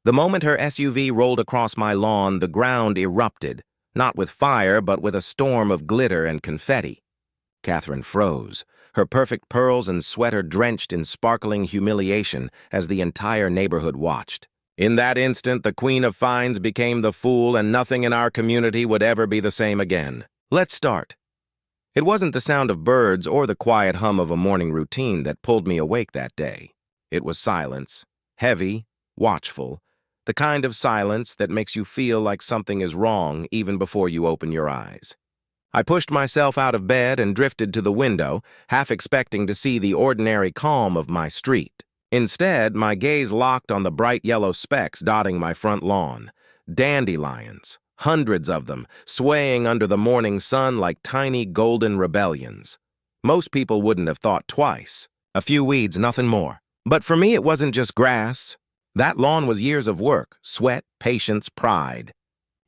The moment her SUV rolled across my lawn, the ground erupted, not with fire, but with a storm of glitter and confetti. Catherine froze, her perfect pearls and sweater drenched in sparkling humiliation as the entire neighborhood watched. In that instant, the Queen of Finds became the fool, and nothing in our community would ever be the same again. Let's start. It wasn't the sound of birds or the quiet hum of a morning routine that pulled me awake that day. It was silence, heavy, watchful, the kind of silence that makes you feel like something is wrong even before you open your eyes. I pushed myself out of bed and drifted to the window, half expecting to see the ordinary calm of my street. Instead, my gaze locked on the bright yellow specks dotting my front lawn. Dandelions, hundreds of them, swaying under the morning sun like tiny golden rebellions. Most people wouldn't have thought twice. A few weeds, nothing more. But for me, it wasn't just grass. That lawn was years of work, sweat, patience, pride.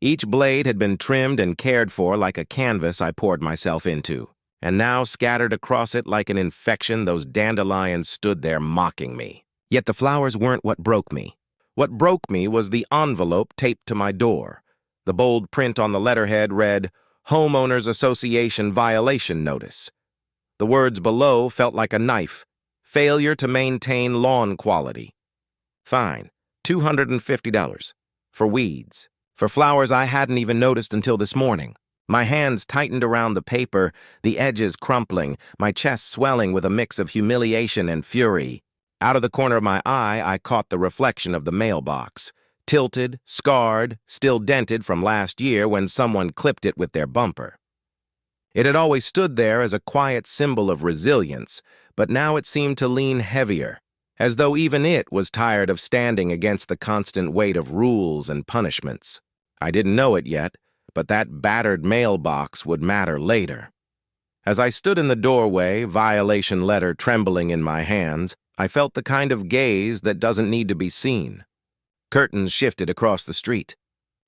Each blade had been trimmed and cared for like a canvas I poured myself into. And now, scattered across it like an infection, those dandelions stood there mocking me. Yet the flowers weren't what broke me. What broke me was the envelope taped to my door. The bold print on the letterhead read, "Homeowners Association Violation Notice." The words below felt like a knife. Failure to maintain lawn quality. Fine. $250. For weeds. For flowers I hadn't even noticed until this morning. My hands tightened around the paper, the edges crumpling, my chest swelling with a mix of humiliation and fury. Out of the corner of my eye, I caught the reflection of the mailbox. Tilted, scarred, still dented from last year when someone clipped it with their bumper. It had always stood there as a quiet symbol of resilience, but now it seemed to lean heavier, as though even it was tired of standing against the constant weight of rules and punishments. I didn't know it yet, but that battered mailbox would matter later. As I stood in the doorway, violation letter trembling in my hands, I felt the kind of gaze that doesn't need to be seen. Curtains shifted across the street.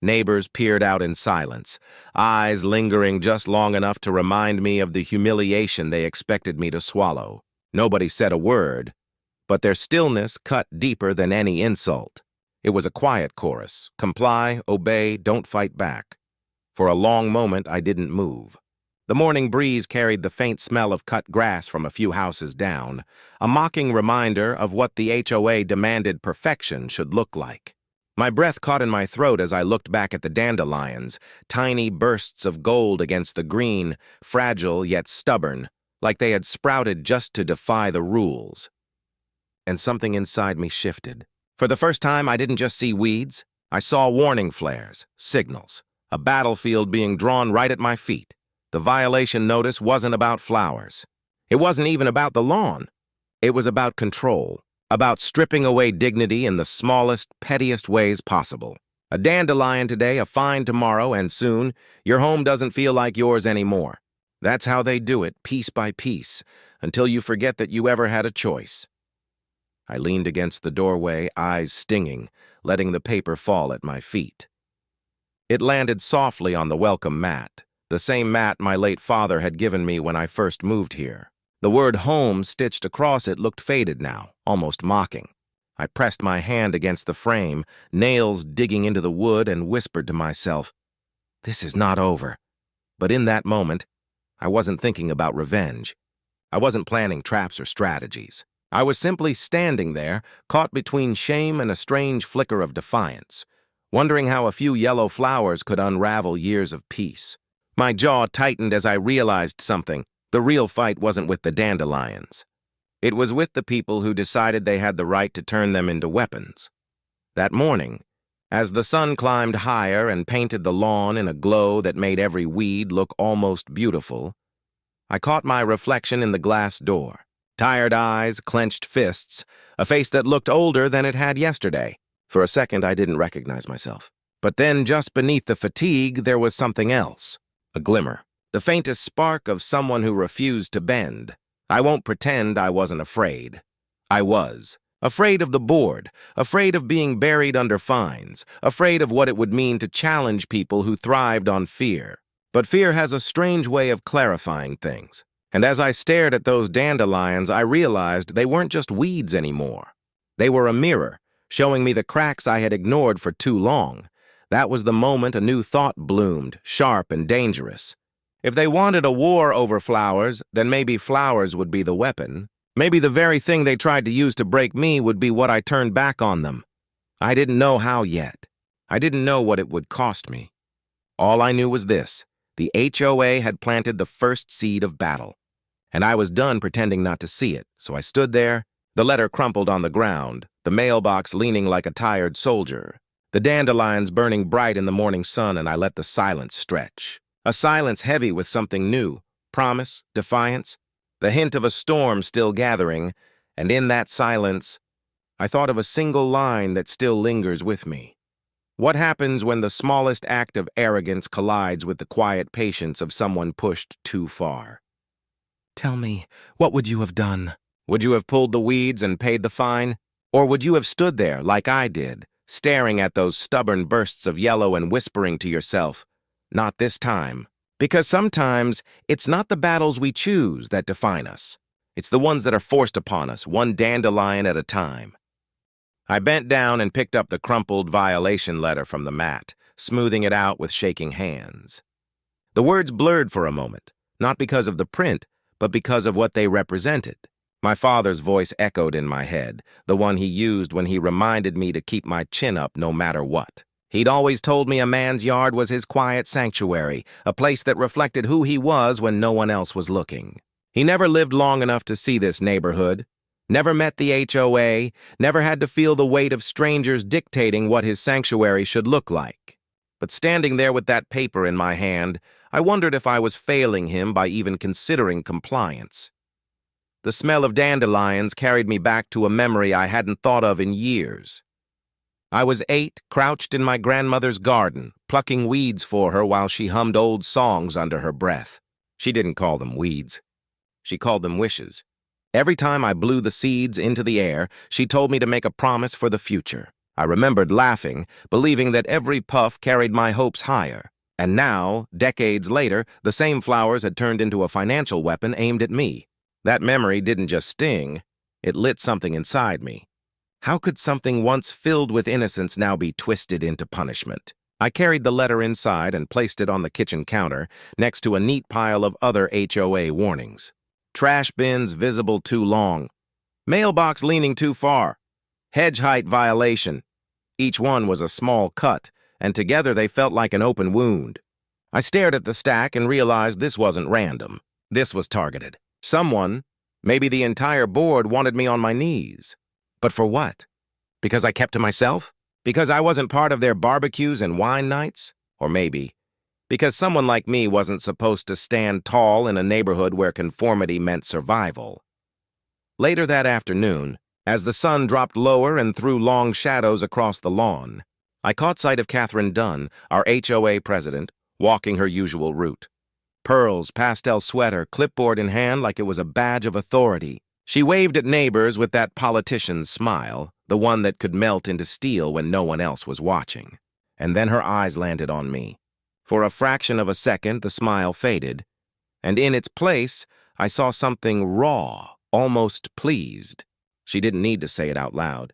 Neighbors peered out in silence, eyes lingering just long enough to remind me of the humiliation they expected me to swallow. Nobody said a word, but their stillness cut deeper than any insult. It was a quiet chorus: comply, obey, don't fight back. For a long moment, I didn't move. The morning breeze carried the faint smell of cut grass from a few houses down, a mocking reminder of what the HOA demanded perfection should look like. My breath caught in my throat as I looked back at the dandelions, tiny bursts of gold against the green, fragile yet stubborn, like they had sprouted just to defy the rules. And something inside me shifted. For the first time, I didn't just see weeds. I saw warning flares, signals. A battlefield being drawn right at my feet. The violation notice wasn't about flowers. It wasn't even about the lawn. It was about control, about stripping away dignity in the smallest, pettiest ways possible. A dandelion today, a fine tomorrow, and soon, your home doesn't feel like yours anymore. That's how they do it, piece by piece, until you forget that you ever had a choice. I leaned against the doorway, eyes stinging, letting the paper fall at my feet. It landed softly on the welcome mat, the same mat my late father had given me when I first moved here. The word home stitched across it looked faded now, almost mocking. I pressed my hand against the frame, nails digging into the wood, and whispered to myself, "This is not over." But in that moment, I wasn't thinking about revenge. I wasn't planning traps or strategies. I was simply standing there, caught between shame and a strange flicker of defiance, wondering how a few yellow flowers could unravel years of peace. My jaw tightened as I realized something. The real fight wasn't with the dandelions. It was with the people who decided they had the right to turn them into weapons. That morning, as the sun climbed higher and painted the lawn in a glow that made every weed look almost beautiful, I caught my reflection in the glass door. Tired eyes, clenched fists, a face that looked older than it had yesterday. For a second, I didn't recognize myself. But then, just beneath the fatigue, there was something else. A glimmer. The faintest spark of someone who refused to bend. I won't pretend I wasn't afraid. I was. Afraid of the board. Afraid of being buried under fines. Afraid of what it would mean to challenge people who thrived on fear. But fear has a strange way of clarifying things. And as I stared at those dandelions, I realized they weren't just weeds anymore. They were a mirror, showing me the cracks I had ignored for too long. That was the moment a new thought bloomed, sharp and dangerous. If they wanted a war over flowers, then maybe flowers would be the weapon. Maybe the very thing they tried to use to break me would be what I turned back on them. I didn't know how yet. I didn't know what it would cost me. All I knew was this: the HOA had planted the first seed of battle. And I was done pretending not to see it, so I stood there, the letter crumpled on the ground, the mailbox leaning like a tired soldier, the dandelions burning bright in the morning sun, and I let the silence stretch. A silence heavy with something new, promise, defiance, the hint of a storm still gathering, and in that silence, I thought of a single line that still lingers with me. What happens when the smallest act of arrogance collides with the quiet patience of someone pushed too far? Tell me, what would you have done? Would you have pulled the weeds and paid the fine? Or would you have stood there, like I did, staring at those stubborn bursts of yellow and whispering to yourself, "Not this time"? Because sometimes it's not the battles we choose that define us. It's the ones that are forced upon us, one dandelion at a time. I bent down and picked up the crumpled violation letter from the mat, smoothing it out with shaking hands. The words blurred for a moment, not because of the print, but because of what they represented. My father's voice echoed in my head, the one he used when he reminded me to keep my chin up no matter what. He'd always told me a man's yard was his quiet sanctuary, a place that reflected who he was when no one else was looking. He never lived long enough to see this neighborhood, never met the HOA, never had to feel the weight of strangers dictating what his sanctuary should look like. But standing there with that paper in my hand, I wondered if I was failing him by even considering compliance. The smell of dandelions carried me back to a memory I hadn't thought of in years. I was 8, crouched in my grandmother's garden, plucking weeds for her while she hummed old songs under her breath. She didn't call them weeds. She called them wishes. Every time I blew the seeds into the air, she told me to make a promise for the future. I remembered laughing, believing that every puff carried my hopes higher. And now, decades later, the same flowers had turned into a financial weapon aimed at me. That memory didn't just sting, it lit something inside me. How could something once filled with innocence now be twisted into punishment? I carried the letter inside and placed it on the kitchen counter, next to a neat pile of other HOA warnings. Trash bins visible too long. Mailbox leaning too far. Hedge height violation. Each one was a small cut, and together they felt like an open wound. I stared at the stack and realized this wasn't random. This was targeted. Someone, maybe the entire board, wanted me on my knees. But for what? Because I kept to myself? Because I wasn't part of their barbecues and wine nights? Or maybe because someone like me wasn't supposed to stand tall in a neighborhood where conformity meant survival. Later that afternoon, as the sun dropped lower and threw long shadows across the lawn, I caught sight of Catherine Dunn, our HOA president, walking her usual route. Pearls, pastel sweater, clipboard in hand like it was a badge of authority. She waved at neighbors with that politician's smile, the one that could melt into steel when no one else was watching. And then her eyes landed on me. For a fraction of a second, the smile faded, and in its place, I saw something raw, almost pleased. She didn't need to say it out loud.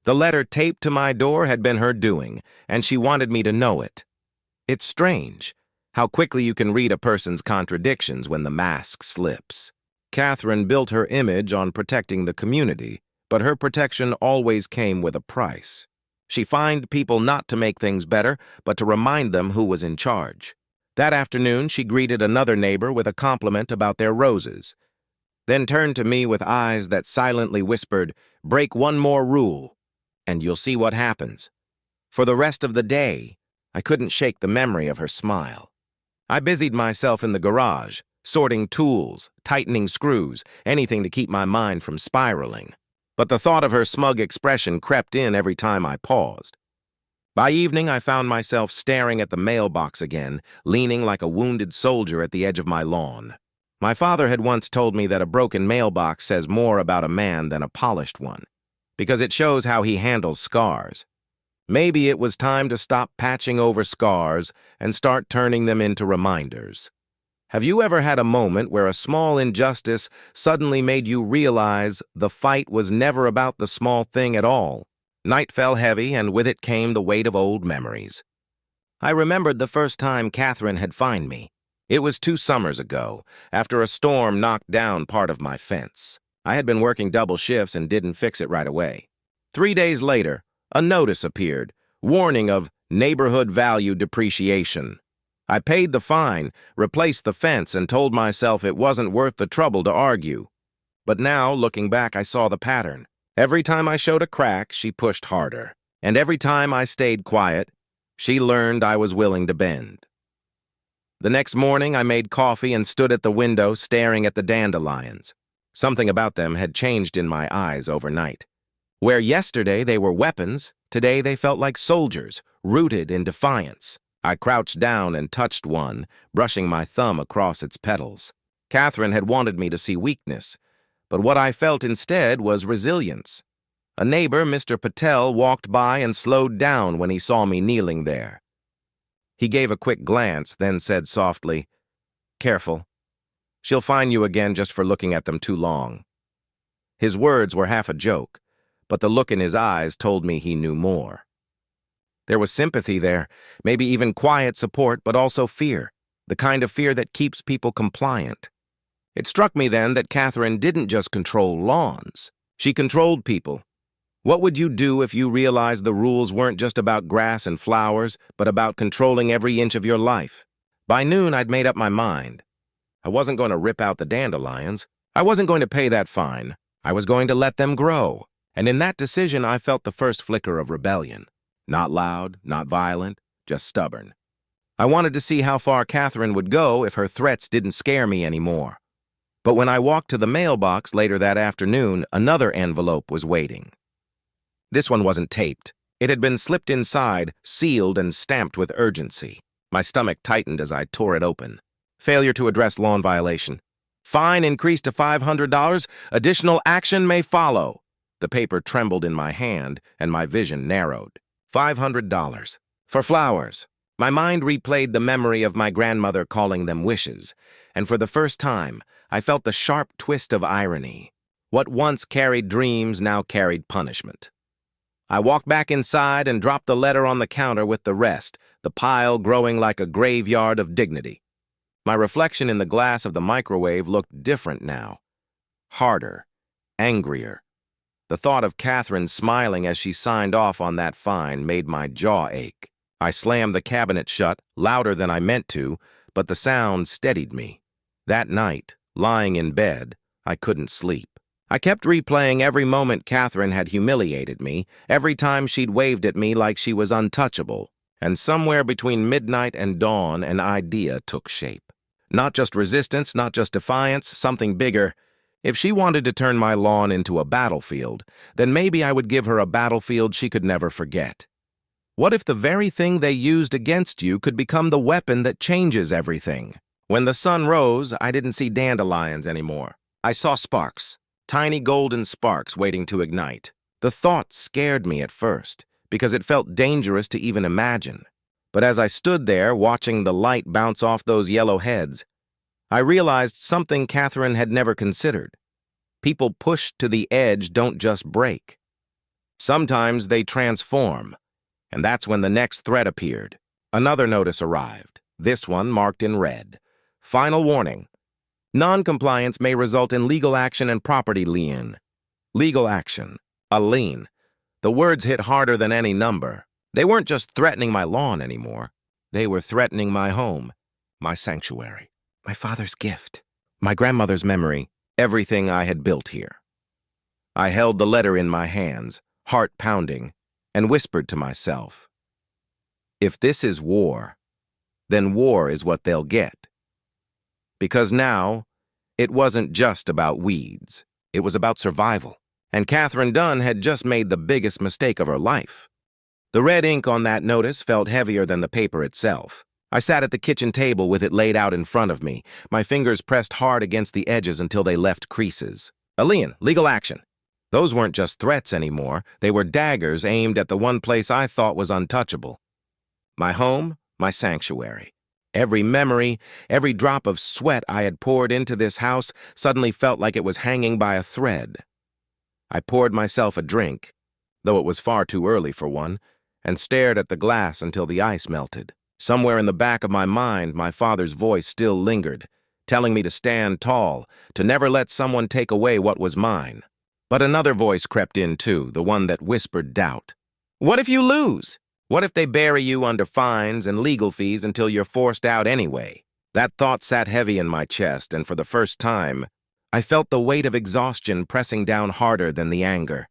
The letter taped to my door had been her doing, and she wanted me to know it. It's strange how quickly you can read a person's contradictions when the mask slips. Catherine built her image on protecting the community, but her protection always came with a price. She fined people not to make things better, but to remind them who was in charge. That afternoon, she greeted another neighbor with a compliment about their roses, then turned to me with eyes that silently whispered, "Break one more rule, and you'll see what happens." For the rest of the day, I couldn't shake the memory of her smile. I busied myself in the garage, sorting tools, tightening screws, anything to keep my mind from spiraling. But the thought of her smug expression crept in every time I paused. By evening, I found myself staring at the mailbox again, leaning like a wounded soldier at the edge of my lawn. My father had once told me that a broken mailbox says more about a man than a polished one, because it shows how he handles scars. Maybe it was time to stop patching over scars and start turning them into reminders. Have you ever had a moment where a small injustice suddenly made you realize the fight was never about the small thing at all? Night fell heavy, and with it came the weight of old memories. I remembered the first time Catherine had fined me. It was 2 summers ago, after a storm knocked down part of my fence. I had been working double shifts and didn't fix it right away. 3 days later, a notice appeared, warning of neighborhood value depreciation. I paid the fine, replaced the fence, and told myself it wasn't worth the trouble to argue. But now, looking back, I saw the pattern. Every time I showed a crack, she pushed harder. And every time I stayed quiet, she learned I was willing to bend. The next morning, I made coffee and stood at the window staring at the dandelions. Something about them had changed in my eyes overnight. Where yesterday they were weapons, today they felt like soldiers, rooted in defiance. I crouched down and touched one, brushing my thumb across its petals. Catherine had wanted me to see weakness, but what I felt instead was resilience. A neighbor, Mr. Patel, walked by and slowed down when he saw me kneeling there. He gave a quick glance, then said softly, "Careful. She'll fine you again just for looking at them too long." His words were half a joke, but the look in his eyes told me he knew more. There was sympathy there, maybe even quiet support, but also fear, the kind of fear that keeps people compliant. It struck me then that Catherine didn't just control lawns. She controlled people. What would you do if you realized the rules weren't just about grass and flowers, but about controlling every inch of your life? By noon, I'd made up my mind. I wasn't going to rip out the dandelions. I wasn't going to pay that fine. I was going to let them grow. And in that decision, I felt the first flicker of rebellion. Not loud, not violent, just stubborn. I wanted to see how far Catherine would go if her threats didn't scare me anymore. But when I walked to the mailbox later that afternoon, another envelope was waiting. This one wasn't taped. It had been slipped inside, sealed, and stamped with urgency. My stomach tightened as I tore it open. Failure to address lawn violation. Fine increased to $500. Additional action may follow. The paper trembled in my hand, and my vision narrowed. $500. For flowers. My mind replayed the memory of my grandmother calling them wishes, and for the first time, I felt the sharp twist of irony. What once carried dreams now carried punishment. I walked back inside and dropped the letter on the counter with the rest, the pile growing like a graveyard of dignity. My reflection in the glass of the microwave looked different now. Harder, angrier. The thought of Catherine smiling as she signed off on that fine made my jaw ache. I slammed the cabinet shut, louder than I meant to, but the sound steadied me. That night, lying in bed, I couldn't sleep. I kept replaying every moment Catherine had humiliated me, every time she'd waved at me like she was untouchable. And somewhere between midnight and dawn, an idea took shape. Not just resistance, not just defiance, something bigger. If she wanted to turn my lawn into a battlefield, then maybe I would give her a battlefield she could never forget. What if the very thing they used against you could become the weapon that changes everything? When the sun rose, I didn't see dandelions anymore. I saw sparks. Tiny golden sparks waiting to ignite. The thought scared me at first, because it felt dangerous to even imagine. But as I stood there, watching the light bounce off those yellow heads, I realized something Catherine had never considered. People pushed to the edge don't just break. Sometimes they transform, and that's when the next threat appeared. Another notice arrived, this one marked in red. Final warning. Non-compliance may result in legal action and property lien. Legal action. A lien. The words hit harder than any number. They weren't just threatening my lawn anymore. They were threatening my home, my sanctuary, my father's gift, my grandmother's memory, everything I had built here. I held the letter in my hands, heart pounding, and whispered to myself, if this is war, then war is what they'll get. Because now, it wasn't just about weeds. It was about survival. And Catherine Dunn had just made the biggest mistake of her life. The red ink on that notice felt heavier than the paper itself. I sat at the kitchen table with it laid out in front of me, my fingers pressed hard against the edges until they left creases. A lien, legal action. Those weren't just threats anymore. They were daggers aimed at the one place I thought was untouchable. My home, my sanctuary. Every memory, every drop of sweat I had poured into this house suddenly felt like it was hanging by a thread. I poured myself a drink, though it was far too early for one, and stared at the glass until the ice melted. Somewhere in the back of my mind, my father's voice still lingered, telling me to stand tall, to never let someone take away what was mine. But another voice crept in too, the one that whispered doubt. What if you lose? What if they bury you under fines and legal fees until you're forced out anyway? That thought sat heavy in my chest, and for the first time, I felt the weight of exhaustion pressing down harder than the anger.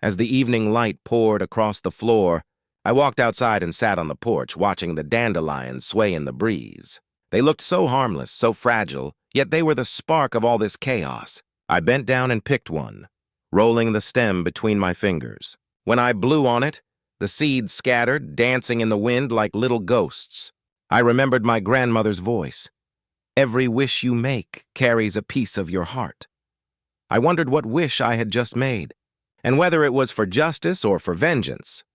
As the evening light poured across the floor, I walked outside and sat on the porch, watching the dandelions sway in the breeze. They looked so harmless, so fragile, yet they were the spark of all this chaos. I bent down and picked one, rolling the stem between my fingers. When I blew on it, the seeds scattered, dancing in the wind like little ghosts. I remembered my grandmother's voice. Every wish you make carries a piece of your heart. I wondered what wish I had just made, and whether it was for justice or for vengeance.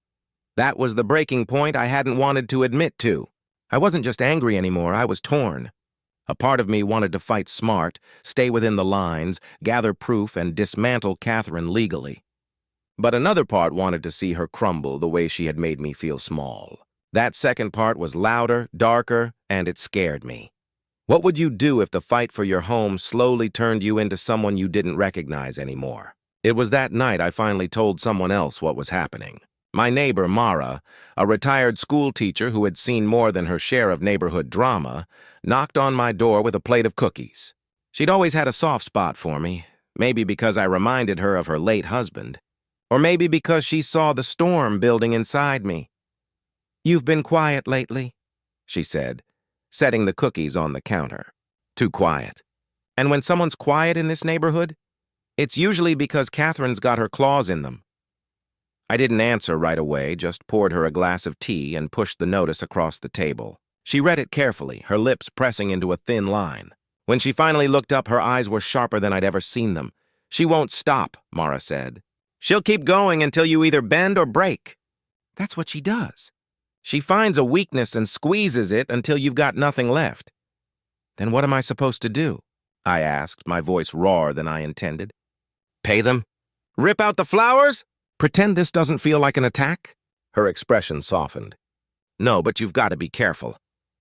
That was the breaking point I hadn't wanted to admit to. I wasn't just angry anymore, I was torn. A part of me wanted to fight smart, stay within the lines, gather proof, and dismantle Catherine legally. But another part wanted to see her crumble the way she had made me feel small. That second part was louder, darker, and it scared me. What would you do if the fight for your home slowly turned you into someone you didn't recognize anymore? It was that night I finally told someone else what was happening. My neighbor, Mara, a retired school teacher who had seen more than her share of neighborhood drama, knocked on my door with a plate of cookies. She'd always had a soft spot for me, maybe because I reminded her of her late husband, or maybe because she saw the storm building inside me. "You've been quiet lately," she said, setting the cookies on the counter. Too quiet. And when someone's quiet in this neighborhood, it's usually because Catherine's got her claws in them. I didn't answer right away, just poured her a glass of tea and pushed the notice across the table. She read it carefully, her lips pressing into a thin line. When she finally looked up, her eyes were sharper than I'd ever seen them. "She won't stop," Mara said. "She'll keep going until you either bend or break." That's what she does. She finds a weakness and squeezes it until you've got nothing left. Then what am I supposed to do? I asked, my voice rawer than I intended. Pay them? Rip out the flowers? Pretend this doesn't feel like an attack? Her expression softened. No, but you've got to be careful.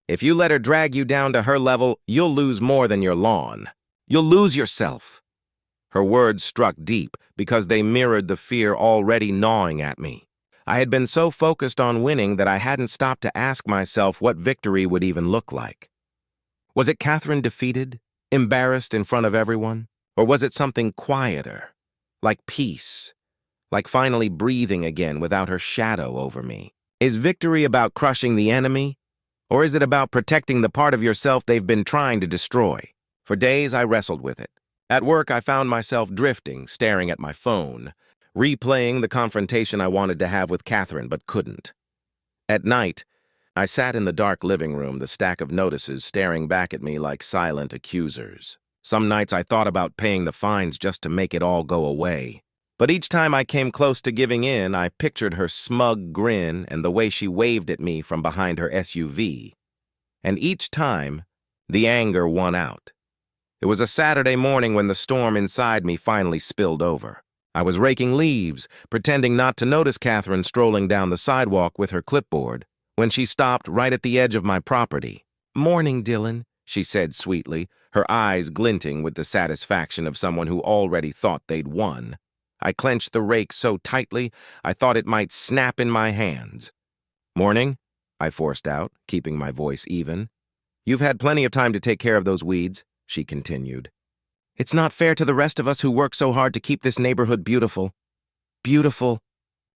If you let her drag you down to her level, you'll lose more than your lawn. You'll lose yourself. Her words struck deep because they mirrored the fear already gnawing at me. I had been so focused on winning that I hadn't stopped to ask myself what victory would even look like. Was it Catherine defeated, embarrassed in front of everyone? Or was it something quieter, like peace, like finally breathing again without her shadow over me? Is victory about crushing the enemy? Or is it about protecting the part of yourself they've been trying to destroy? For days, I wrestled with it. At work, I found myself drifting, staring at my phone, replaying the confrontation I wanted to have with Catherine but couldn't. At night, I sat in the dark living room, the stack of notices staring back at me like silent accusers. Some nights I thought about paying the fines just to make it all go away. But each time I came close to giving in, I pictured her smug grin and the way she waved at me from behind her SUV. And each time, the anger won out. It was a Saturday morning when the storm inside me finally spilled over. I was raking leaves, pretending not to notice Catherine strolling down the sidewalk with her clipboard, when she stopped right at the edge of my property. "Morning, Dylan," she said sweetly, her eyes glinting with the satisfaction of someone who already thought they'd won. I clenched the rake so tightly I thought it might snap in my hands. "Morning," I forced out, keeping my voice even. "You've had plenty of time to take care of those weeds," she continued. "It's not fair to the rest of us who work so hard to keep this neighborhood beautiful." Beautiful.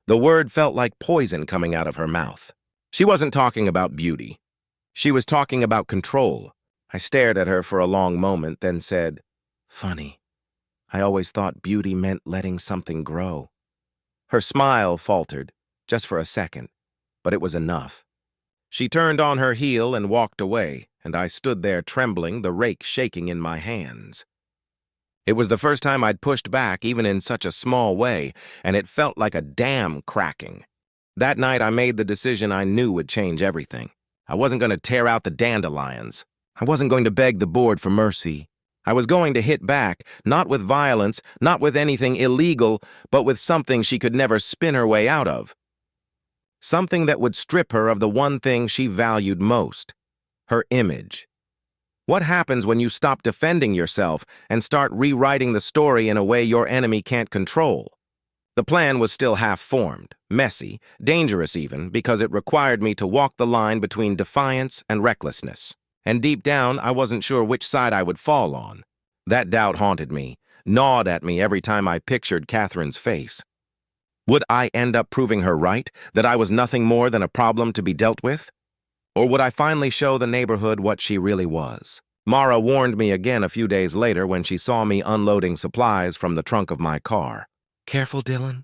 The word felt like poison coming out of her mouth. She wasn't talking about beauty. She was talking about control. I stared at her for a long moment, then said, "Funny. I always thought beauty meant letting something grow." Her smile faltered, just for a second, but it was enough. She turned on her heel and walked away, and I stood there trembling, the rake shaking in my hands. It was the first time I'd pushed back, even in such a small way, and it felt like a dam cracking. That night I made the decision I knew would change everything. I wasn't going to tear out the dandelions. I wasn't going to beg the board for mercy. I was going to hit back, not with violence, not with anything illegal, but with something she could never spin her way out of. Something that would strip her of the one thing she valued most, her image. What happens when you stop defending yourself and start rewriting the story in a way your enemy can't control? The plan was still half-formed, messy, dangerous even, because it required me to walk the line between defiance and recklessness. And deep down, I wasn't sure which side I would fall on. That doubt haunted me, gnawed at me every time I pictured Catherine's face. Would I end up proving her right, that I was nothing more than a problem to be dealt with? Or would I finally show the neighborhood what she really was? Mara warned me again a few days later when she saw me unloading supplies from the trunk of my car. "Careful, Dylan,"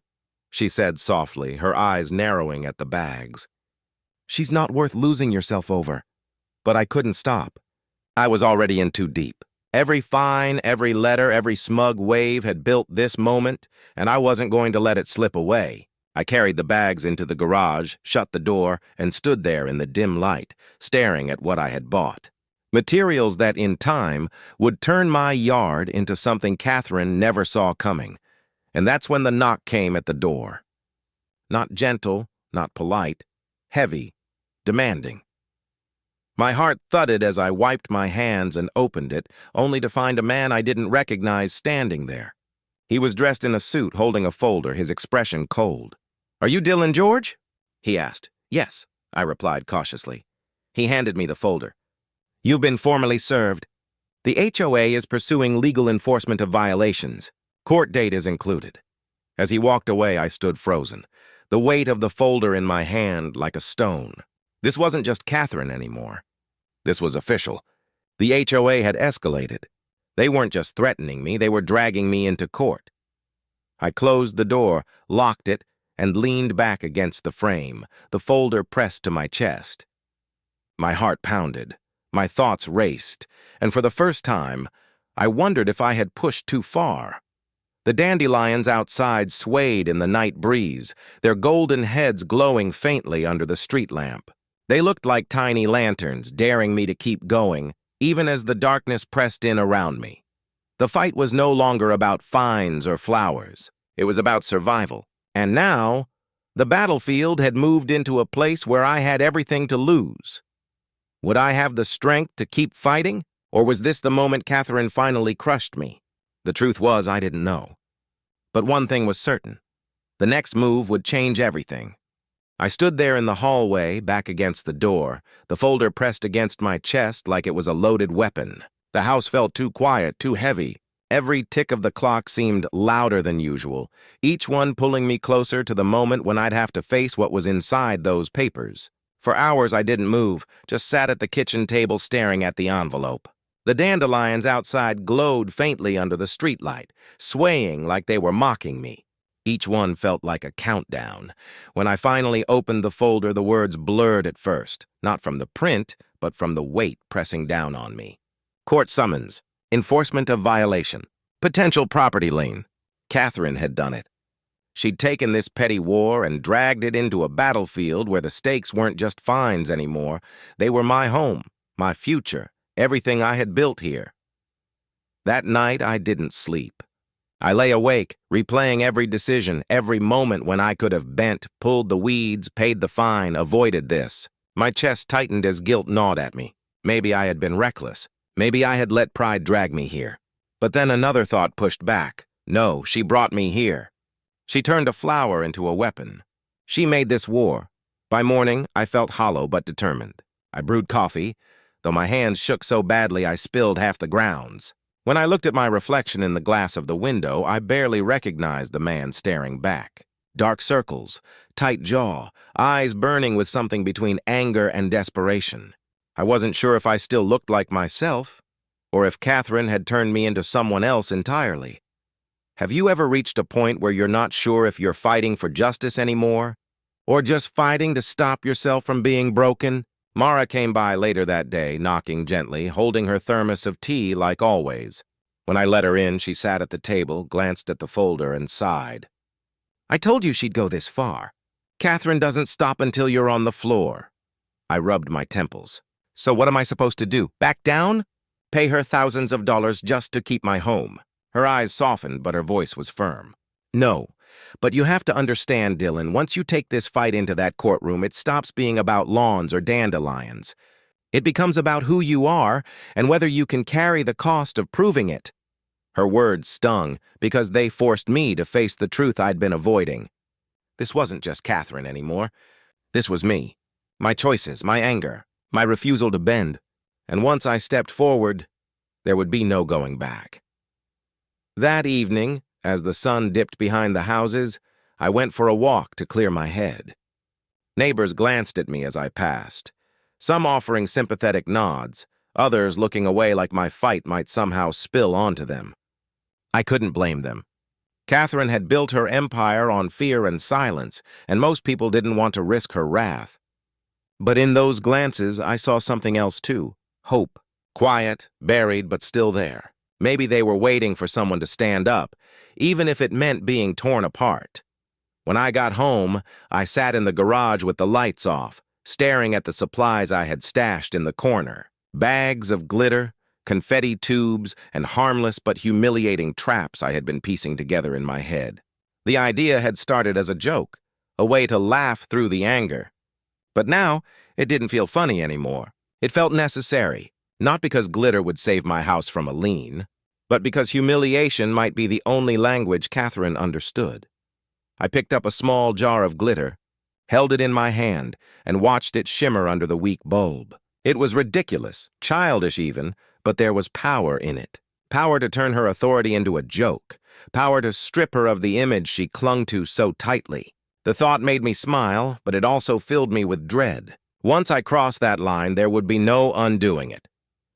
she said softly, her eyes narrowing at the bags. "She's not worth losing yourself over." But I couldn't stop. I was already in too deep. Every fine, every letter, every smug wave had built this moment, and I wasn't going to let it slip away. I carried the bags into the garage, shut the door, and stood there in the dim light, staring at what I had bought. Materials that, in time, would turn my yard into something Catherine never saw coming. And that's when the knock came at the door. Not gentle, not polite, heavy, demanding. My heart thudded as I wiped my hands and opened it, only to find a man I didn't recognize standing there. He was dressed in a suit, holding a folder, his expression cold. "Are you Dylan George?" he asked. "Yes," I replied cautiously. He handed me the folder. "You've been formally served. The HOA is pursuing legal enforcement of violations. Court date is included." As he walked away, I stood frozen, the weight of the folder in my hand like a stone. This wasn't just Catherine anymore. This was official. The HOA had escalated. They weren't just threatening me, they were dragging me into court. I closed the door, locked it, and leaned back against the frame, the folder pressed to my chest. My heart pounded, my thoughts raced, and for the first time, I wondered if I had pushed too far. The dandelions outside swayed in the night breeze, their golden heads glowing faintly under the street lamp. They looked like tiny lanterns, daring me to keep going, even as the darkness pressed in around me. The fight was no longer about fines or flowers. It was about survival. And now, the battlefield had moved into a place where I had everything to lose. Would I have the strength to keep fighting, or was this the moment Catherine finally crushed me? The truth was, I didn't know. But one thing was certain. The next move would change everything. I stood there in the hallway, back against the door, the folder pressed against my chest like it was a loaded weapon. The house felt too quiet, too heavy. Every tick of the clock seemed louder than usual, each one pulling me closer to the moment when I'd have to face what was inside those papers. For hours I didn't move, just sat at the kitchen table staring at the envelope. The dandelions outside glowed faintly under the streetlight, swaying like they were mocking me. Each one felt like a countdown. When I finally opened the folder, the words blurred at first, not from the print, but from the weight pressing down on me. Court summons. Enforcement of violation. Potential property lien. Catherine had done it. She'd taken this petty war and dragged it into a battlefield where the stakes weren't just fines anymore. They were my home, my future, everything I had built here. That night, I didn't sleep. I lay awake, replaying every decision, every moment when I could have bent, pulled the weeds, paid the fine, avoided this. My chest tightened as guilt gnawed at me. Maybe I had been reckless. Maybe I had let pride drag me here. But then another thought pushed back. No, she brought me here. She turned a flower into a weapon. She made this war. By morning, I felt hollow but determined. I brewed coffee, though my hands shook so badly I spilled half the grounds. When I looked at my reflection in the glass of the window, I barely recognized the man staring back. Dark circles, tight jaw, eyes burning with something between anger and desperation. I wasn't sure if I still looked like myself, or if Catherine had turned me into someone else entirely. Have you ever reached a point where you're not sure if you're fighting for justice anymore, or just fighting to stop yourself from being broken? Mara came by later that day, knocking gently, holding her thermos of tea like always. When I let her in, she sat at the table, glanced at the folder, and sighed. "I told you she'd go this far. Catherine doesn't stop until you're on the floor." I rubbed my temples. "So what am I supposed to do? Back down?" Pay her thousands of dollars just to keep my home. Her eyes softened, but her voice was firm. No, but you have to understand, Dylan, once you take this fight into that courtroom, it stops being about lawns or dandelions. It becomes about who you are and whether you can carry the cost of proving it. Her words stung because they forced me to face the truth I'd been avoiding. This wasn't just Catherine anymore. This was me. My choices, my anger, my refusal to bend. And once I stepped forward, there would be no going back. That evening, as the sun dipped behind the houses, I went for a walk to clear my head. Neighbors glanced at me as I passed, some offering sympathetic nods, others looking away like my fight might somehow spill onto them. I couldn't blame them. Catherine had built her empire on fear and silence, and most people didn't want to risk her wrath. But in those glances, I saw something else too. Hope. Quiet, buried, but still there. Maybe they were waiting for someone to stand up, even if it meant being torn apart. When I got home, I sat in the garage with the lights off, staring at the supplies I had stashed in the corner. Bags of glitter, confetti tubes, and harmless but humiliating traps I had been piecing together in my head. The idea had started as a joke, a way to laugh through the anger. But now, it didn't feel funny anymore. It felt necessary, not because glitter would save my house from a lien, but because humiliation might be the only language Catherine understood. I picked up a small jar of glitter, held it in my hand, and watched it shimmer under the weak bulb. It was ridiculous, childish even, but there was power in it. Power to turn her authority into a joke. Power to strip her of the image she clung to so tightly. The thought made me smile, but it also filled me with dread. Once I crossed that line, there would be no undoing it.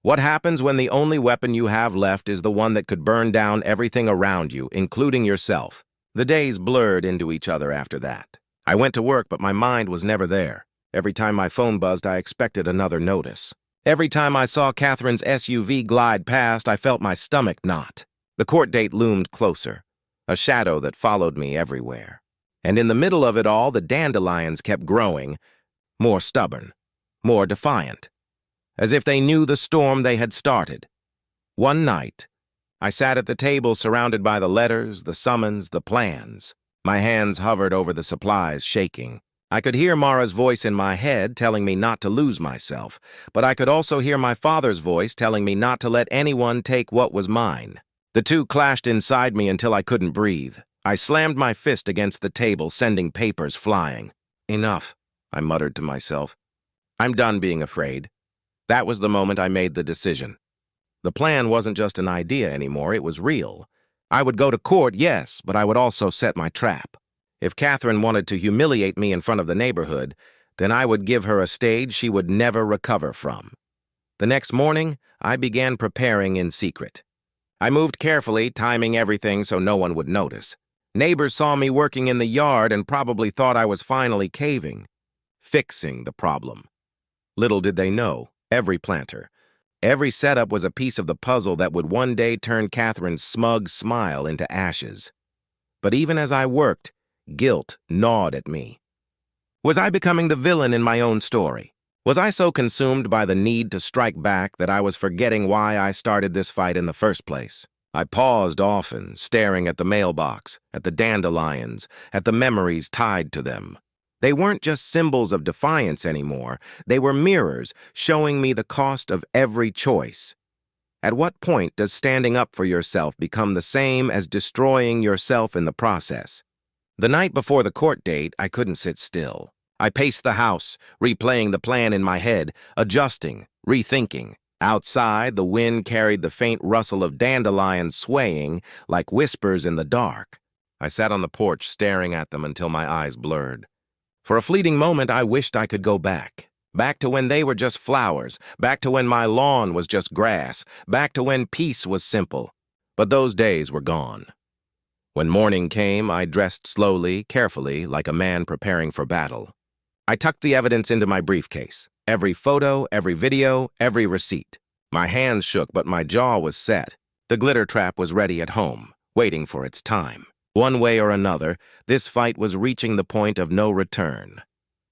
What happens when the only weapon you have left is the one that could burn down everything around you, including yourself? The days blurred into each other after that. I went to work, but my mind was never there. Every time my phone buzzed, I expected another notice. Every time I saw Catherine's SUV glide past, I felt my stomach knot. The court date loomed closer, a shadow that followed me everywhere. And in the middle of it all, the dandelions kept growing, more stubborn, more defiant, as if they knew the storm they had started. One night, I sat at the table surrounded by the letters, the summons, the plans. My hands hovered over the supplies, shaking. I could hear Mara's voice in my head telling me not to lose myself, but I could also hear my father's voice telling me not to let anyone take what was mine. The two clashed inside me until I couldn't breathe. I slammed my fist against the table, sending papers flying. Enough, I muttered to myself. I'm done being afraid. That was the moment I made the decision. The plan wasn't just an idea anymore, it was real. I would go to court, yes, but I would also set my trap. If Catherine wanted to humiliate me in front of the neighborhood, then I would give her a stage she would never recover from. The next morning, I began preparing in secret. I moved carefully, timing everything so no one would notice. Neighbors saw me working in the yard and probably thought I was finally caving, fixing the problem. Little did they know, every planter, every setup was a piece of the puzzle that would one day turn Catherine's smug smile into ashes. But even as I worked, guilt gnawed at me. Was I becoming the villain in my own story? Was I so consumed by the need to strike back that I was forgetting why I started this fight in the first place? I paused often, staring at the mailbox, at the dandelions, at the memories tied to them. They weren't just symbols of defiance anymore. They were mirrors showing me the cost of every choice. At what point does standing up for yourself become the same as destroying yourself in the process? The night before the court date, I couldn't sit still. I paced the house, replaying the plan in my head, adjusting, rethinking. Outside, the wind carried the faint rustle of dandelions swaying like whispers in the dark. I sat on the porch staring at them until my eyes blurred. For a fleeting moment, I wished I could go back. Back to when they were just flowers, back to when my lawn was just grass, back to when peace was simple. But those days were gone. When morning came, I dressed slowly, carefully, like a man preparing for battle. I tucked the evidence into my briefcase. Every photo, every video, every receipt. My hands shook, but my jaw was set. The glitter trap was ready at home, waiting for its time. One way or another, this fight was reaching the point of no return.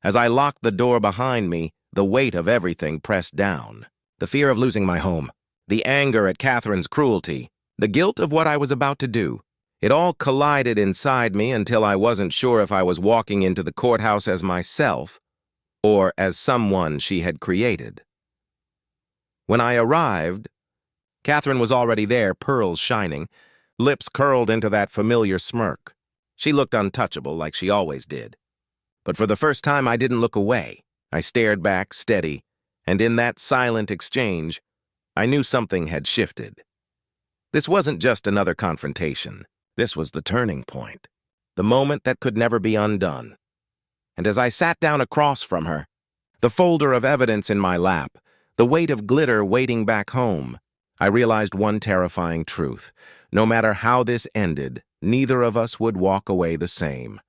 As I locked the door behind me, the weight of everything pressed down. The fear of losing my home, The anger at Catherine's cruelty, the guilt of what I was about to do. It all collided inside me until I wasn't sure if I was walking into the courthouse as myself or as someone she had created. When I arrived, Catherine was already there, pearls shining, lips curled into that familiar smirk. She looked untouchable like she always did. But for the first time, I didn't look away. I stared back, steady, and in that silent exchange, I knew something had shifted. This wasn't just another confrontation. This was the turning point, the moment that could never be undone. And as I sat down across from her, the folder of evidence in my lap, the weight of glitter waiting back home, I realized one terrifying truth. No matter how this ended, neither of us would walk away the same.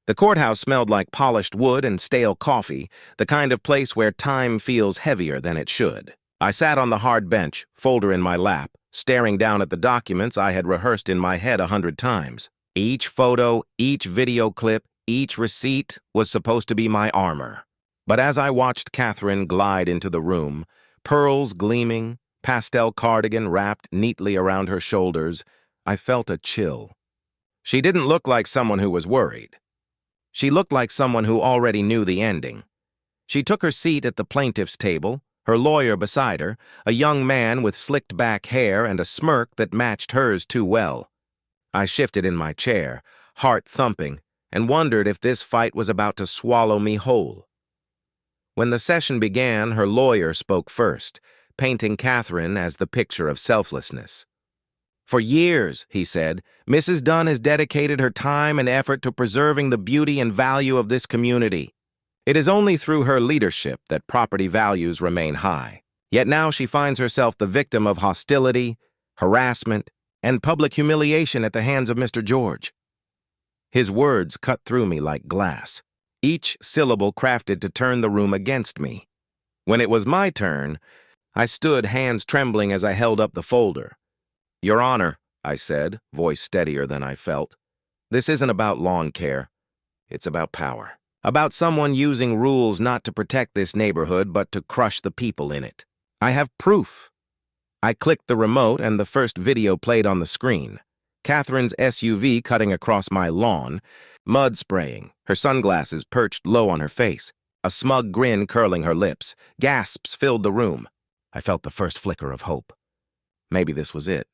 The courthouse smelled like polished wood and stale coffee, the kind of place where time feels heavier than it should. I sat on the hard bench, folder in my lap, staring down at the documents I had rehearsed in my head 100 times. Each photo, each video clip, each receipt was supposed to be my armor. But as I watched Catherine glide into the room, pearls gleaming, pastel cardigan wrapped neatly around her shoulders, I felt a chill. She didn't look like someone who was worried. She looked like someone who already knew the ending. She took her seat at the plaintiff's table, her lawyer beside her, a young man with slicked-back hair and a smirk that matched hers too well. I shifted in my chair, heart thumping, and wondered if this fight was about to swallow me whole. When the session began, her lawyer spoke first, painting Catherine as the picture of selflessness. For years, he said, Mrs. Dunn has dedicated her time and effort to preserving the beauty and value of this community. It is only through her leadership that property values remain high. Yet now she finds herself the victim of hostility, harassment, and public humiliation at the hands of Mr. George. His words cut through me like glass, each syllable crafted to turn the room against me. When it was my turn, I stood, hands trembling as I held up the folder. Your Honor, I said, voice steadier than I felt, this isn't about lawn care. It's about power. About someone using rules not to protect this neighborhood, but to crush the people in it. I have proof. I clicked the remote and the first video played on the screen. Catherine's SUV cutting across my lawn, mud spraying, her sunglasses perched low on her face, a smug grin curling her lips. Gasps filled the room. I felt the first flicker of hope. Maybe this was it.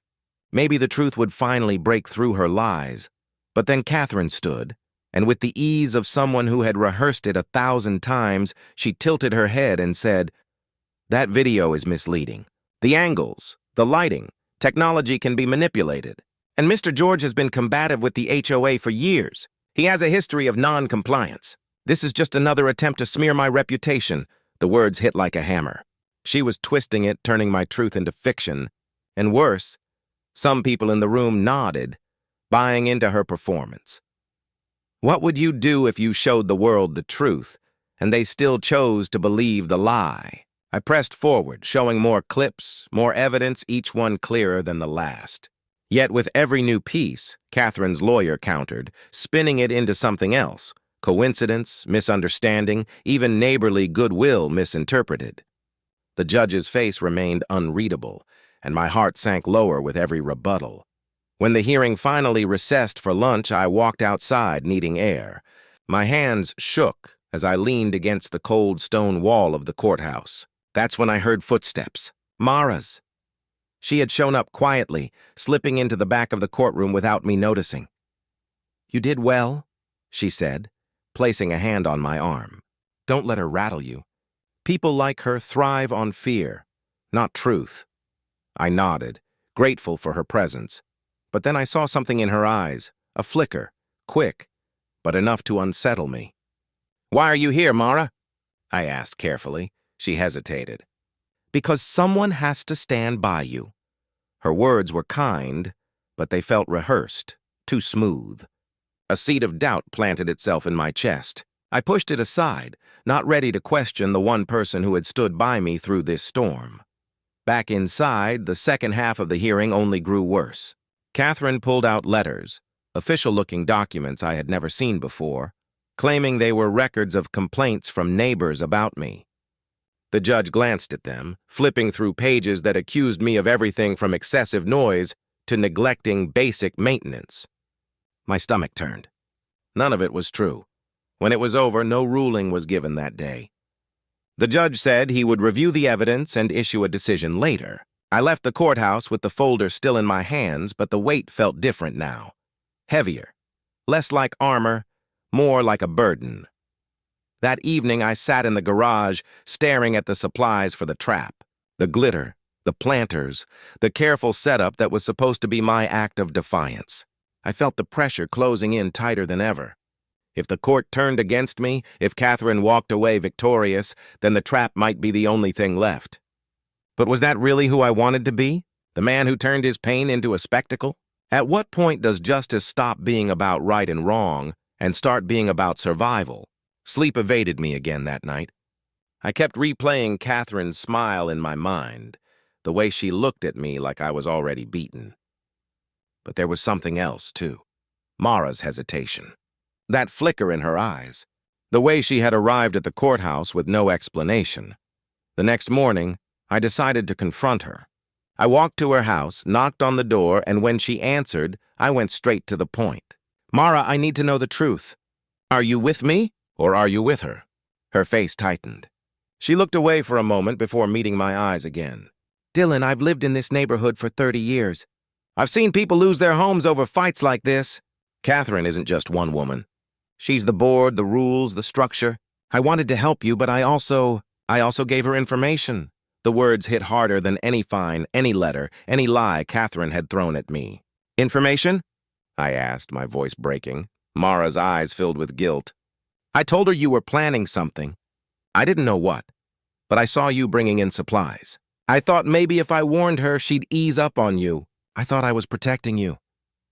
Maybe the truth would finally break through her lies. But then Catherine stood, and with the ease of someone who had rehearsed it 1,000 times, she tilted her head and said, That video is misleading. The angles, the lighting, technology can be manipulated. And Mr. George has been combative with the HOA for years. He has a history of non-compliance. This is just another attempt to smear my reputation. The words hit like a hammer. She was twisting it, turning my truth into fiction. And worse, some people in the room nodded, buying into her performance. What would you do if you showed the world the truth, and they still chose to believe the lie? I pressed forward, showing more clips, more evidence, each one clearer than the last. Yet with every new piece, Catherine's lawyer countered, spinning it into something else. Coincidence, misunderstanding, even neighborly goodwill misinterpreted. The judge's face remained unreadable, and my heart sank lower with every rebuttal. When the hearing finally recessed for lunch, I walked outside, needing air. My hands shook as I leaned against the cold stone wall of the courthouse. That's when I heard footsteps. Mara's. She had shown up quietly, slipping into the back of the courtroom without me noticing. You did well, she said, placing a hand on my arm. Don't let her rattle you. People like her thrive on fear, not truth. I nodded, grateful for her presence. But then I saw something in her eyes, a flicker, quick, but enough to unsettle me. Why are you here, Mara? I asked carefully. She hesitated. Because someone has to stand by you. Her words were kind, but they felt rehearsed, too smooth. A seed of doubt planted itself in my chest. I pushed it aside, not ready to question the one person who had stood by me through this storm. Back inside, the second half of the hearing only grew worse. Catherine pulled out letters, official-looking documents I had never seen before, claiming they were records of complaints from neighbors about me. The judge glanced at them, flipping through pages that accused me of everything from excessive noise to neglecting basic maintenance. My stomach turned. None of it was true. When it was over, no ruling was given that day. The judge said he would review the evidence and issue a decision later. I left the courthouse with the folder still in my hands, but the weight felt different now. Heavier. Less like armor, more like a burden. That evening, I sat in the garage, staring at the supplies for the trap. The glitter, the planters, the careful setup that was supposed to be my act of defiance. I felt the pressure closing in tighter than ever. If the court turned against me, if Catherine walked away victorious, then the trap might be the only thing left. But was that really who I wanted to be? The man who turned his pain into a spectacle? At what point does justice stop being about right and wrong and start being about survival? Sleep evaded me again that night. I kept replaying Catherine's smile in my mind, the way she looked at me like I was already beaten. But there was something else, too. Mara's hesitation. That flicker in her eyes. The way she had arrived at the courthouse with no explanation. The next morning, I decided to confront her. I walked to her house, knocked on the door, and when she answered, I went straight to the point. "Mara, I need to know the truth. Are you with me, or are you with her?" Her face tightened. She looked away for a moment before meeting my eyes again. "Dylan, I've lived in this neighborhood for 30 years. I've seen people lose their homes over fights like this. Catherine isn't just one woman. She's the board, the rules, the structure. I wanted to help you, but I also gave her information." The words hit harder than any fine, any letter, any lie Catherine had thrown at me. "Information?" I asked, my voice breaking. Mara's eyes filled with guilt. "I told her you were planning something. I didn't know what, but I saw you bringing in supplies. I thought maybe if I warned her, she'd ease up on you. I thought I was protecting you.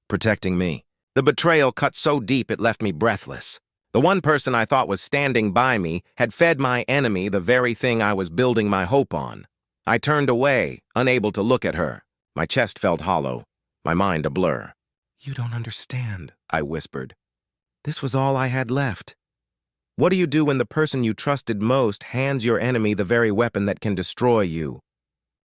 Protecting me." The betrayal cut so deep it left me breathless. The one person I thought was standing by me had fed my enemy the very thing I was building my hope on. I turned away, unable to look at her. My chest felt hollow, my mind a blur. "You don't understand," I whispered. "This was all I had left. What do you do when the person you trusted most hands your enemy the very weapon that can destroy you?"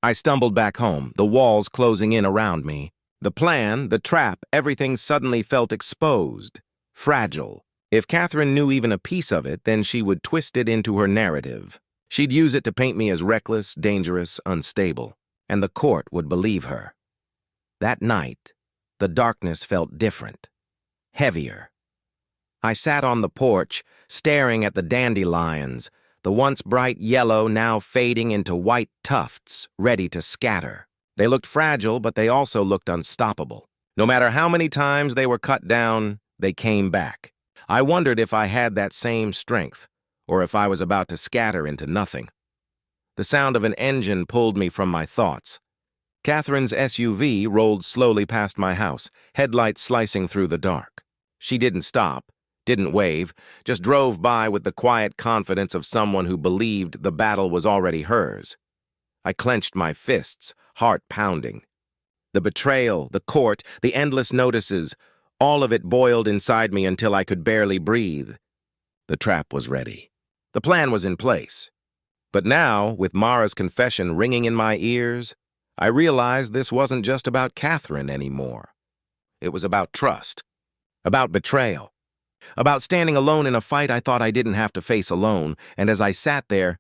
I stumbled back home, the walls closing in around me. The plan, the trap, everything suddenly felt exposed, fragile. If Catherine knew even a piece of it, then she would twist it into her narrative. She'd use it to paint me as reckless, dangerous, unstable, and the court would believe her. That night, the darkness felt different, heavier. I sat on the porch, staring at the dandelions, the once bright yellow now fading into white tufts, ready to scatter. They looked fragile, but they also looked unstoppable. No matter how many times they were cut down, they came back. I wondered if I had that same strength, or if I was about to scatter into nothing. The sound of an engine pulled me from my thoughts. Catherine's SUV rolled slowly past my house, headlights slicing through the dark. She didn't stop, didn't wave, just drove by with the quiet confidence of someone who believed the battle was already hers. I clenched my fists, heart pounding. The betrayal, the court, the endless notices, all of it boiled inside me until I could barely breathe. The trap was ready. The plan was in place. But now, with Mara's confession ringing in my ears, I realized this wasn't just about Catherine anymore. It was about trust, about betrayal, about standing alone in a fight I thought I didn't have to face alone, and as I sat there,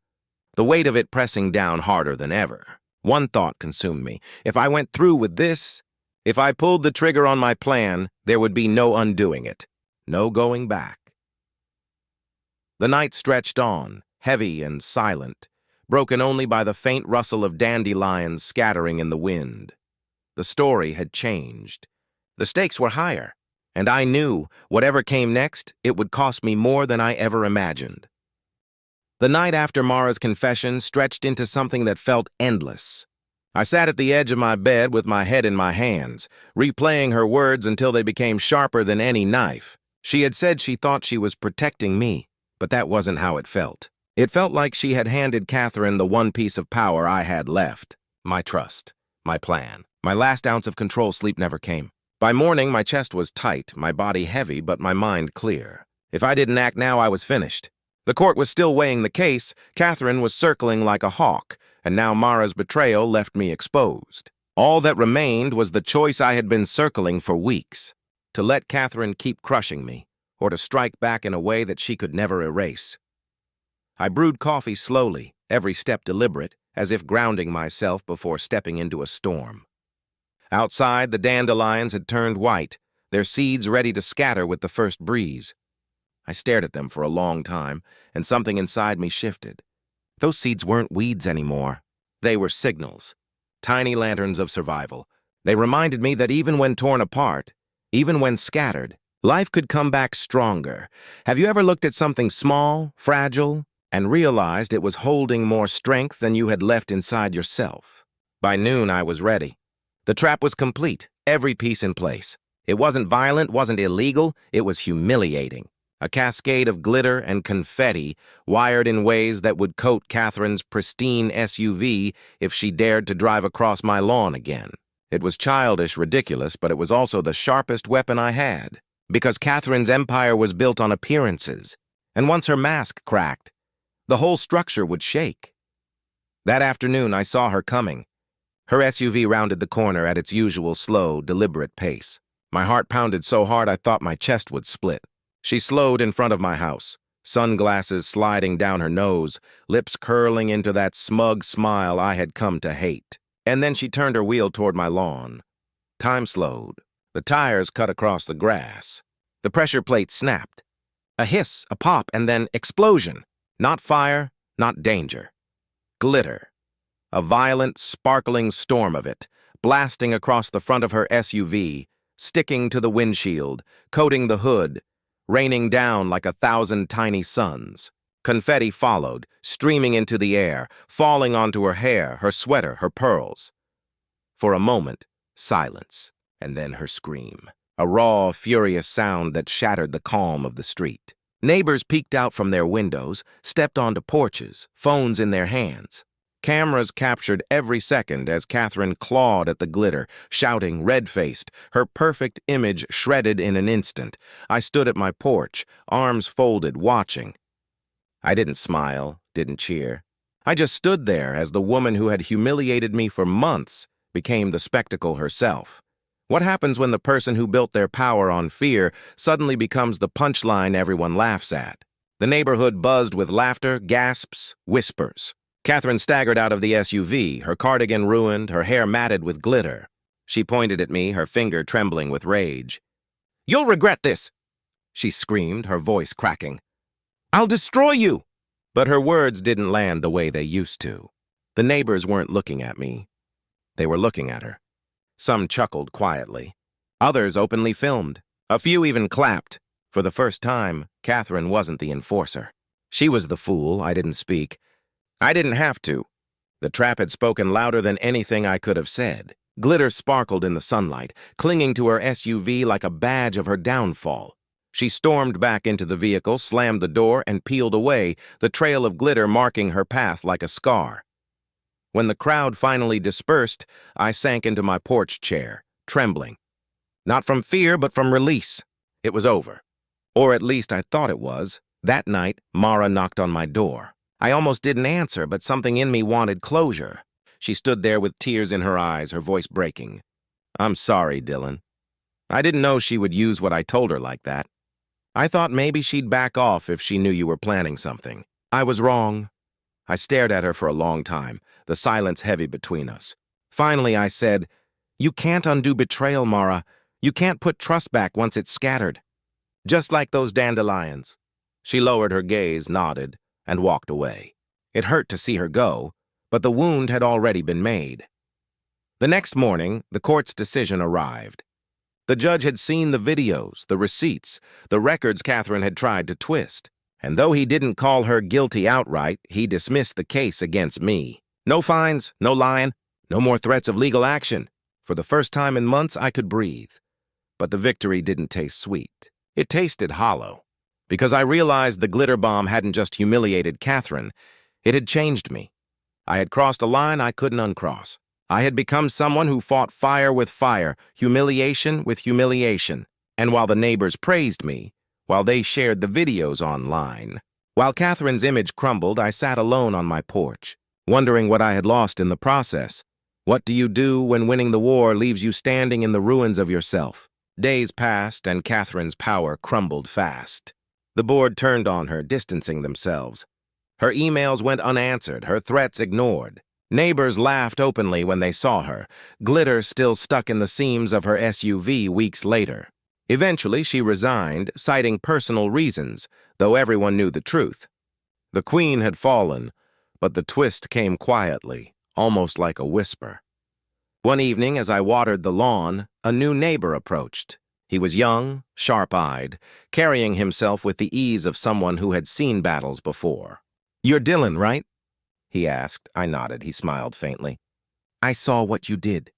the weight of it pressing down harder than ever, one thought consumed me. If I went through with this, if I pulled the trigger on my plan, there would be no undoing it, no going back. The night stretched on, heavy and silent, broken only by the faint rustle of dandelions scattering in the wind. The story had changed. The stakes were higher, and I knew, whatever came next, it would cost me more than I ever imagined. The night after Mara's confession stretched into something that felt endless. I sat at the edge of my bed with my head in my hands, replaying her words until they became sharper than any knife. She had said she thought she was protecting me, but that wasn't how it felt. It felt like she had handed Catherine the one piece of power I had left. My trust, my plan. My last ounce of control. Sleep never came. By morning, my chest was tight, my body heavy, but my mind clear. If I didn't act now, I was finished. The court was still weighing the case, Catherine was circling like a hawk, and now Mara's betrayal left me exposed. All that remained was the choice I had been circling for weeks, to let Catherine keep crushing me, or to strike back in a way that she could never erase. I brewed coffee slowly, every step deliberate, as if grounding myself before stepping into a storm. Outside, the dandelions had turned white, their seeds ready to scatter with the first breeze. I stared at them for a long time, and something inside me shifted. Those seeds weren't weeds anymore. They were signals, tiny lanterns of survival. They reminded me that even when torn apart, even when scattered, life could come back stronger. Have you ever looked at something small, fragile, and realized it was holding more strength than you had left inside yourself? By noon, I was ready. The trap was complete, every piece in place. It wasn't violent, wasn't illegal, it was humiliating. A cascade of glitter and confetti wired in ways that would coat Catherine's pristine SUV if she dared to drive across my lawn again. It was childish, ridiculous, but it was also the sharpest weapon I had, because Catherine's empire was built on appearances, and once her mask cracked, the whole structure would shake. That afternoon, I saw her coming. Her SUV rounded the corner at its usual slow, deliberate pace. My heart pounded so hard I thought my chest would split. She slowed in front of my house, sunglasses sliding down her nose, lips curling into that smug smile I had come to hate. And then she turned her wheel toward my lawn. Time slowed. The tires cut across the grass. The pressure plate snapped. A hiss, a pop, and then explosion. Not fire, not danger. Glitter. A violent, sparkling storm of it, blasting across the front of her SUV, sticking to the windshield, coating the hood, raining down like 1,000 tiny suns. Confetti followed, streaming into the air, falling onto her hair, her sweater, her pearls. For a moment, silence, and then her scream. A raw, furious sound that shattered the calm of the street. Neighbors peeked out from their windows, stepped onto porches, phones in their hands. Cameras captured every second as Catherine clawed at the glitter, shouting, red-faced, her perfect image shredded in an instant. I stood at my porch, arms folded, watching. I didn't smile, didn't cheer. I just stood there as the woman who had humiliated me for months became the spectacle herself. What happens when the person who built their power on fear suddenly becomes the punchline everyone laughs at? The neighborhood buzzed with laughter, gasps, whispers. Catherine staggered out of the SUV, her cardigan ruined, her hair matted with glitter. She pointed at me, her finger trembling with rage. "You'll regret this!" she screamed, her voice cracking. "I'll destroy you!" But her words didn't land the way they used to. The neighbors weren't looking at me. They were looking at her. Some chuckled quietly. Others openly filmed. A few even clapped. For the first time, Catherine wasn't the enforcer. She was the fool. I didn't speak. I didn't have to. The trap had spoken louder than anything I could have said. Glitter sparkled in the sunlight, clinging to her SUV like a badge of her downfall. She stormed back into the vehicle, slammed the door, and peeled away, the trail of glitter marking her path like a scar. When the crowd finally dispersed, I sank into my porch chair, trembling. Not from fear, but from release. It was over. Or at least I thought it was. That night, Mara knocked on my door. I almost didn't answer, but something in me wanted closure. She stood there with tears in her eyes, her voice breaking. "I'm sorry, Dylan. I didn't know she would use what I told her like that. I thought maybe she'd back off if she knew you were planning something. I was wrong." I stared at her for a long time, the silence heavy between us. Finally, I said, "You can't undo betrayal, Mara. You can't put trust back once it's scattered. Just like those dandelions." She lowered her gaze, nodded, and walked away. It hurt to see her go, but the wound had already been made. The next morning, the court's decision arrived. The judge had seen the videos, the receipts, the records Catherine had tried to twist. And though he didn't call her guilty outright, he dismissed the case against me. No fines, no lying, no more threats of legal action. For the first time in months, I could breathe. But the victory didn't taste sweet. It tasted hollow. Because I realized the glitter bomb hadn't just humiliated Catherine, it had changed me. I had crossed a line I couldn't uncross. I had become someone who fought fire with fire, humiliation with humiliation. And while the neighbors praised me, while they shared the videos online, While Catherine's image crumbled, I sat alone on my porch, wondering what I had lost in the process. What do you do when winning the war leaves you standing in the ruins of yourself? Days passed, and Catherine's power crumbled fast. The board turned on her, distancing themselves. Her emails went unanswered, her threats ignored. Neighbors laughed openly when they saw her, glitter still stuck in the seams of her SUV weeks later. Eventually, she resigned, citing personal reasons, though everyone knew the truth. The queen had fallen, but the twist came quietly, almost like a whisper. One evening, as I watered the lawn, a new neighbor approached. He was young, sharp-eyed, carrying himself with the ease of someone who had seen battles before. "You're Dylan, right?" he asked. I nodded. He smiled faintly. "I saw what you did."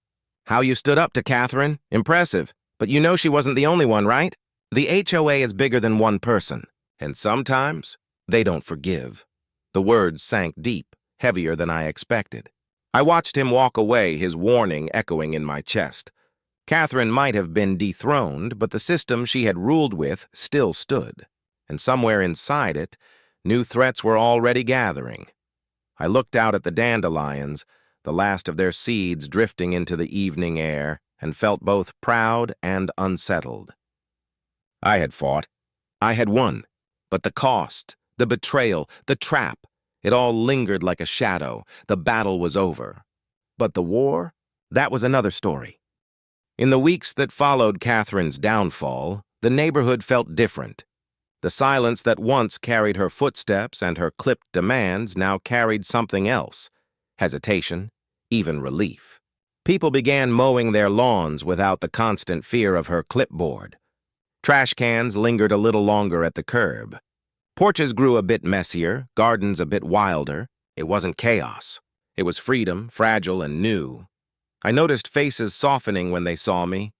"How you stood up to Catherine? Impressive. But you know she wasn't the only one, right? The HOA is bigger than one person, and sometimes they don't forgive." The words sank deep, heavier than I expected. I watched him walk away, his warning echoing in my chest. Catherine might have been dethroned, but the system she had ruled with still stood, and somewhere inside it, new threats were already gathering. I looked out at the dandelions, the last of their seeds drifting into the evening air, and felt both proud and unsettled. I had fought. I had won. But the cost, the betrayal, the trap, it all lingered like a shadow. The battle was over. But the war? That was another story. In the weeks that followed Catherine's downfall, the neighborhood felt different. The silence that once carried her footsteps and her clipped demands now carried something else: hesitation, even relief. People began mowing their lawns without the constant fear of her clipboard. Trash cans lingered a little longer at the curb. Porches grew a bit messier, gardens a bit wilder. It wasn't chaos. It was freedom, fragile and new. I noticed faces softening when they saw me.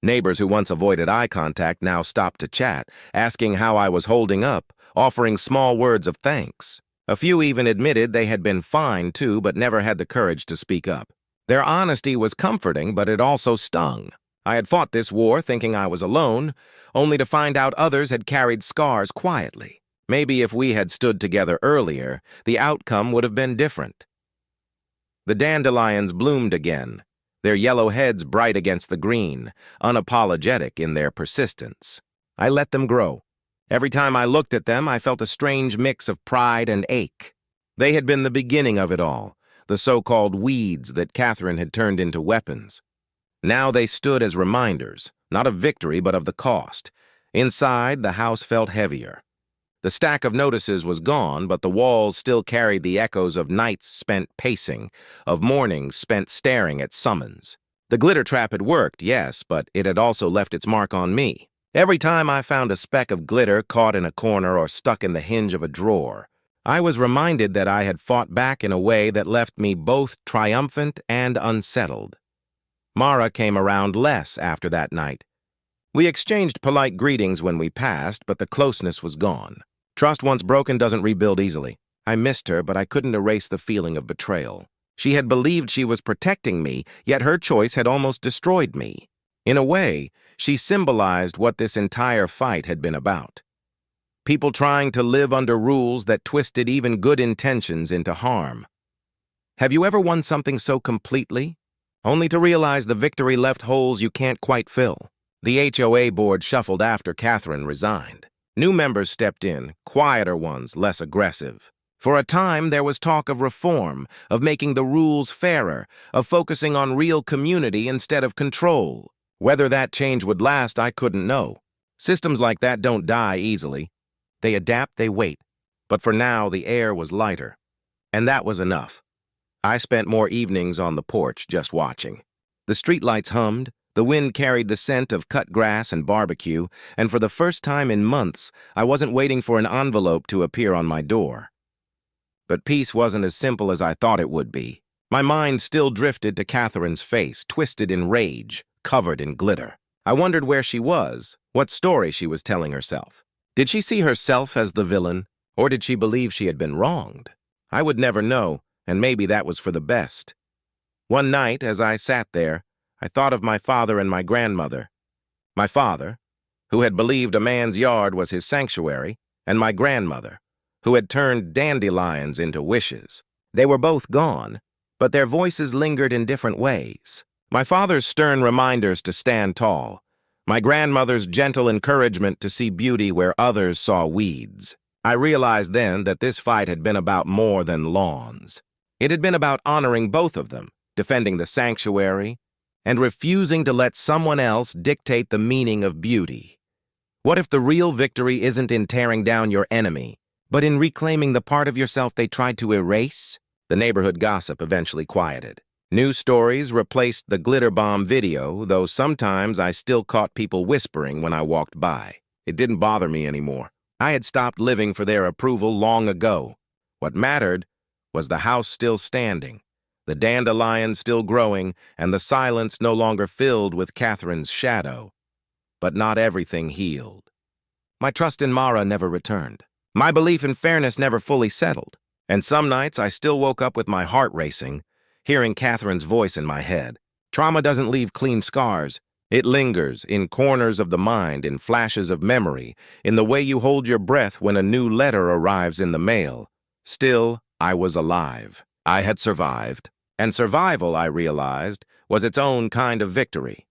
Neighbors who once avoided eye contact now stopped to chat, asking how I was holding up, offering small words of thanks. A few even admitted they had been fine too, but never had the courage to speak up. Their honesty was comforting, but it also stung. I had fought this war thinking I was alone, only to find out others had carried scars quietly. Maybe if we had stood together earlier, the outcome would have been different. The dandelions bloomed again, their yellow heads bright against the green, unapologetic in their persistence. I let them grow. Every time I looked at them, I felt a strange mix of pride and ache. They had been the beginning of it all, the so-called weeds that Catherine had turned into weapons. Now they stood as reminders, not of victory but of the cost. Inside, the house felt heavier. The stack of notices was gone, but the walls still carried the echoes of nights spent pacing, of mornings spent staring at summons. The glitter trap had worked, yes, but it had also left its mark on me. Every time I found a speck of glitter caught in a corner or stuck in the hinge of a drawer, I was reminded that I had fought back in a way that left me both triumphant and unsettled. Mara came around less after that night. We exchanged polite greetings when we passed, but the closeness was gone. Trust once broken doesn't rebuild easily. I missed her, but I couldn't erase the feeling of betrayal. She had believed she was protecting me, yet her choice had almost destroyed me. In a way, she symbolized what this entire fight had been about. People trying to live under rules that twisted even good intentions into harm. Have you ever won something so completely, only to realize the victory left holes you can't quite fill? The HOA board shuffled after Catherine resigned. New members stepped in, quieter ones, less aggressive. For a time, there was talk of reform, of making the rules fairer, of focusing on real community instead of control. Whether that change would last, I couldn't know. Systems like that don't die easily. They adapt, they wait. But for now, the air was lighter. And that was enough. I spent more evenings on the porch just watching. The streetlights hummed, the wind carried the scent of cut grass and barbecue, and for the first time in months, I wasn't waiting for an envelope to appear on my door. But peace wasn't as simple as I thought it would be. My mind still drifted to Catherine's face, twisted in rage, covered in glitter. I wondered where she was, what story she was telling herself. Did she see herself as the villain, or did she believe she had been wronged? I would never know, and maybe that was for the best. One night, as I sat there, I thought of my father and my grandmother. My father, who had believed a man's yard was his sanctuary, and my grandmother, who had turned dandelions into wishes. They were both gone, but their voices lingered in different ways. My father's stern reminders to stand tall, my grandmother's gentle encouragement to see beauty where others saw weeds. I realized then that this fight had been about more than lawns. It had been about honoring both of them, defending the sanctuary, and refusing to let someone else dictate the meaning of beauty. What if the real victory isn't in tearing down your enemy, but in reclaiming the part of yourself they tried to erase? The neighborhood gossip eventually quieted. News stories replaced the glitter bomb video, though sometimes I still caught people whispering when I walked by. It didn't bother me anymore. I had stopped living for their approval long ago. What mattered was the house still standing, the dandelions still growing, and the silence no longer filled with Catherine's shadow. But not everything healed. My trust in Mara never returned. My belief in fairness never fully settled. And some nights I still woke up with my heart racing, hearing Catherine's voice in my head. Trauma doesn't leave clean scars. It lingers in corners of the mind, in flashes of memory, in the way you hold your breath when a new letter arrives in the mail. Still, I was alive. I had survived. And survival, I realized, was its own kind of victory.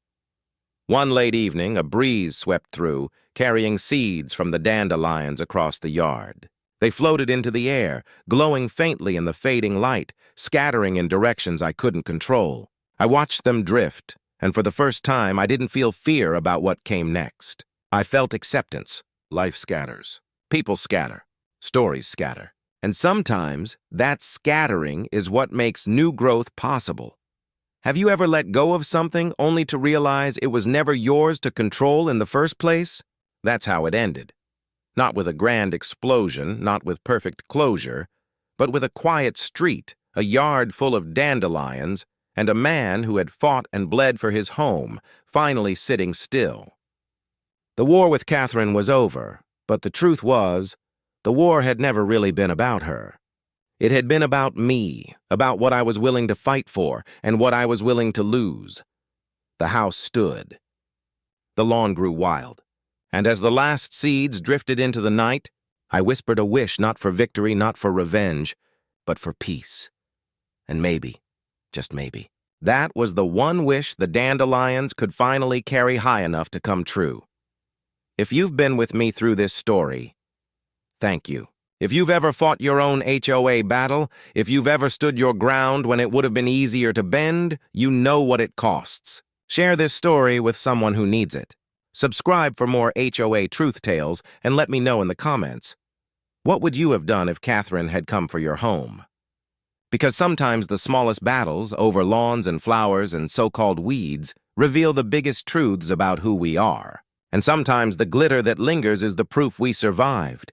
One late evening, a breeze swept through, carrying seeds from the dandelions across the yard. They floated into the air, glowing faintly in the fading light, scattering in directions I couldn't control. I watched them drift, and for the first time I didn't feel fear about what came next. I felt acceptance. Life scatters. People scatter. Stories scatter. And sometimes that scattering is what makes new growth possible. Have you ever let go of something only to realize it was never yours to control in the first place? That's how it ended. Not with a grand explosion, not with perfect closure, but with a quiet street, a yard full of dandelions, and a man who had fought and bled for his home, finally sitting still. The war with Catherine was over, but the truth was, the war had never really been about her. It had been about me, about what I was willing to fight for and what I was willing to lose. The house stood. The lawn grew wild, and as the last seeds drifted into the night, I whispered a wish not for victory, not for revenge, but for peace. And maybe, just maybe, that was the one wish the dandelions could finally carry high enough to come true. If you've been with me through this story, thank you. If you've ever fought your own HOA battle, if you've ever stood your ground when it would have been easier to bend, you know what it costs. Share this story with someone who needs it. Subscribe for more HOA Truth Tales and let me know in the comments. What would you have done if Catherine had come for your home? Because sometimes the smallest battles over lawns and flowers and so-called weeds reveal the biggest truths about who we are. And sometimes the glitter that lingers is the proof we survived.